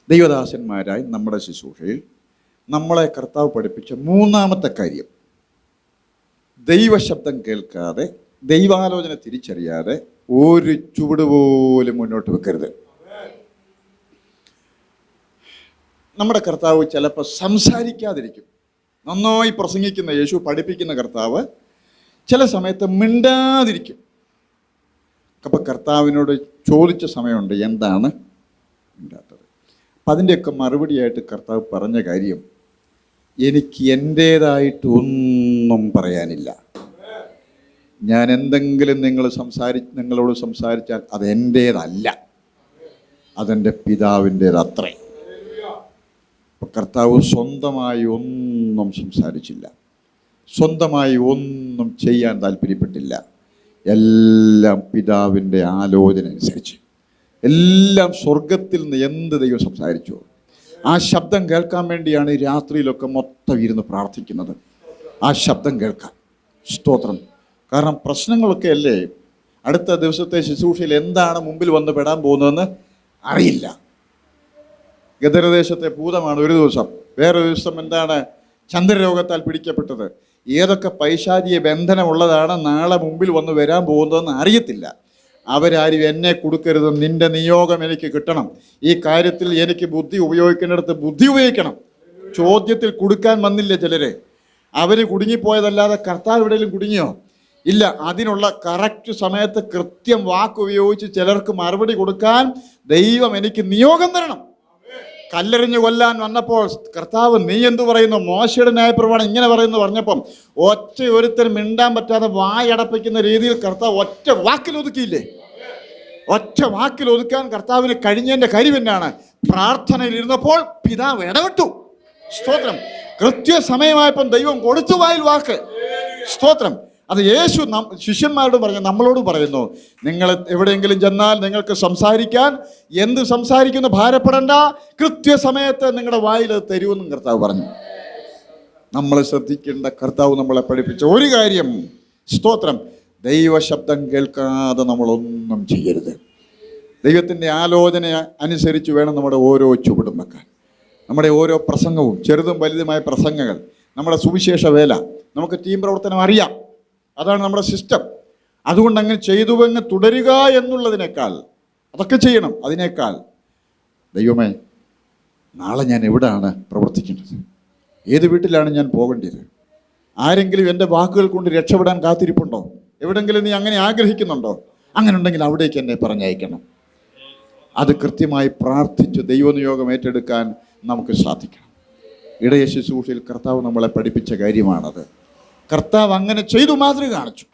ദൈവദാസന്മാരായി നമ്മുടെ ശുശ്രൂഷയിൽ നമ്മളെ കർത്താവ് പഠിപ്പിച്ച മൂന്നാമത്തെ കാര്യം, ദൈവശബ്ദം കേൾക്കാതെ, ദൈവാലോചന തിരിച്ചറിയാതെ ഒരു ചുവട് പോലും മുന്നോട്ട് വെക്കരുത്. നമ്മുടെ കർത്താവ് ചിലപ്പോൾ സംസാരിക്കാതിരിക്കും. നന്നായി പ്രസംഗിക്കുന്ന യേശു, പഠിപ്പിക്കുന്ന കർത്താവ് ചില സമയത്ത് മിണ്ടാതിരിക്കും. അപ്പോൾ കർത്താവിനോട് ചോദിച്ച സമയമുണ്ട്, എന്താണ് മിണ്ടാത്തത്? അപ്പം അതിൻ്റെയൊക്കെ മറുപടിയായിട്ട് കർത്താവ് പറഞ്ഞ കാര്യം, എനിക്ക് എൻ്റേതായിട്ട് ഒന്നും പറയാനില്ല. ഞാൻ എന്തെങ്കിലും നിങ്ങളോട് സംസാരിച്ചാൽ അത് എൻ്റേതല്ല, അതെൻ്റെ പിതാവിൻ്റേതത്രേ. അപ്പം കർത്താവ് സ്വന്തമായി ഒന്നും സംസാരിച്ചില്ല, സ്വന്തമായി ഒന്നും ചെയ്യാൻ താല്പര്യപ്പെട്ടില്ല. എല്ലാം പിതാവിൻ്റെ ആലോചന അനുസരിച്ച്, എല്ലാം സ്വർഗത്തിൽ നിന്ന് എന്ത് ദൈവം സംസാരിച്ചു ആ ശബ്ദം കേൾക്കാൻ വേണ്ടിയാണ് ഈ രാത്രിയിലൊക്കെ മൊത്തം ഇരുന്ന് പ്രാർത്ഥിക്കുന്നത്. ആ ശബ്ദം കേൾക്കാൻ. സ്തോത്രം. കാരണം പ്രശ്നങ്ങളൊക്കെ അല്ലേ, അടുത്ത ദിവസത്തെ ശുശ്രൂഷയിൽ എന്താണ് മുമ്പിൽ വന്ന് പെടാൻ പോകുന്നതെന്ന് അറിയില്ല. ഗദരദേശത്തെ ഭൂതമാണ് ഒരു ദിവസം, വേറൊരു ദിവസം എന്താണ് ചന്ദ്രരോഗത്താൽ പിടിക്കപ്പെട്ടത്. ഏതൊക്കെ പൈശാചിക ബന്ധനമുള്ളതാണ് നാളെ മുമ്പിൽ വന്ന് വരാൻ പോകുന്നതെന്ന് അറിയത്തില്ല. അവരാരും എന്നെ കൊടുക്കരുത്, നിന്റെ നിയോഗം എനിക്ക് കിട്ടണം, ഈ കാര്യത്തിൽ എനിക്ക് ബുദ്ധി ഉപയോഗിക്കേണ്ടിടത്ത് ബുദ്ധി ഉപയോഗിക്കണം. ചോദ്യത്തിൽ കൊടുക്കാൻ വന്നില്ല ചിലര്. അവർ കുടുങ്ങിപ്പോയതല്ലാതെ കർത്താവ് എവിടെയെങ്കിലും കുടുങ്ങിയോ? ഇല്ല. അതിനുള്ള കറക്റ്റ് സമയത്ത് കൃത്യം വാക്ക് ഉപയോഗിച്ച് ചിലർക്ക് മറുപടി കൊടുക്കാൻ ദൈവം എനിക്ക് നിയോഗം തരണം. കല്ലെറിഞ്ഞ് കൊല്ലാൻ വന്നപ്പോൾ കർത്താവ് നീ എന്തു പറയുന്നു, മോശയുടെ ന്യായപ്രമാണം ഇങ്ങനെ പറയുന്നു പറഞ്ഞപ്പം ഒറ്റ ഒരുത്തരും മിണ്ടാൻ പറ്റാതെ വായടപ്പിക്കുന്ന രീതിയിൽ കർത്താവ് ഒറ്റ വാക്കിൽ ഒതുക്കിയില്ലേ? ഒറ്റ വാക്കിൽ ഒതുക്കാൻ കർത്താവിന് കഴിഞ്ഞതിൻ്റെ കാര്യം എന്നാണ്? പ്രാർത്ഥനയിൽ ഇരുന്നപ്പോൾ പിതാവ് ഇടപെട്ടു. സ്തോത്രം. കൃത്യസമയമായപ്പം ദൈവം കൊടുത്തു വായിൽ വാക്ക്. സ്തോത്രം. അത് യേശു ശിഷ്യന്മാരോട് പറഞ്ഞു, നമ്മളോടും പറയുന്നു, നിങ്ങൾ എവിടെയെങ്കിലും ചെന്നാൽ നിങ്ങൾക്ക് സംസാരിക്കാൻ എന്ത് സംസാരിക്കുന്നു ഭാരപ്പെടേണ്ട, കൃത്യസമയത്ത് നിങ്ങളുടെ വായിൽ അത് തരുമെന്നും കർത്താവ് പറഞ്ഞു. നമ്മൾ ശ്രദ്ധിക്കേണ്ട കർത്താവ് നമ്മളെ പഠിപ്പിച്ച ഒരു കാര്യം, സ്തോത്രം, ദൈവശബ്ദം കേൾക്കാതെ നമ്മളൊന്നും ചെയ്യരുത്. ദൈവത്തിൻ്റെ ആലോചന അനുസരിച്ച് വേണം നമ്മുടെ ഓരോ ചുവടും വെക്കാൻ. നമ്മുടെ ഓരോ പ്രസംഗവും, ചെറുതും വലുതുമായ പ്രസംഗങ്ങൾ, നമ്മുടെ സുവിശേഷ വേല, നമുക്ക് ടീം പ്രവർത്തനം അറിയാം, അതാണ് നമ്മുടെ സിസ്റ്റം. അതുകൊണ്ട് അങ്ങനെ ചെയ്തുവെന്ന് തുടരുക എന്നുള്ളതിനേക്കാൾ, അതൊക്കെ ചെയ്യണം, അതിനേക്കാൾ ദൈവമേ നാളെ ഞാൻ എവിടെയാണ് പ്രവർത്തിക്കേണ്ടത്, ഏത് വീട്ടിലാണ് ഞാൻ പോകേണ്ടത്, ആരെങ്കിലും എൻ്റെ വാക്കുകൾ കൊണ്ട് രക്ഷപ്പെടാൻ കാത്തിരിപ്പുണ്ടോ, എവിടെങ്കിലും നീ അങ്ങനെ ആഗ്രഹിക്കുന്നുണ്ടോ, അങ്ങനെ ഉണ്ടെങ്കിൽ അവിടേക്ക് എന്നെ പറഞ്ഞയക്കണം. അത് കൃത്യമായി പ്രാർത്ഥിച്ച് ദൈവനിയോഗം ഏറ്റെടുക്കാൻ നമുക്ക് സാധിക്കണം. ഇടയ ശുശ്രൂഷയിൽ കർത്താവ് നമ്മളെ പഠിപ്പിച്ച കാര്യമാണത്. കർത്താവ് അങ്ങനെ ചെയ്തു മാതൃക കാണിച്ചു.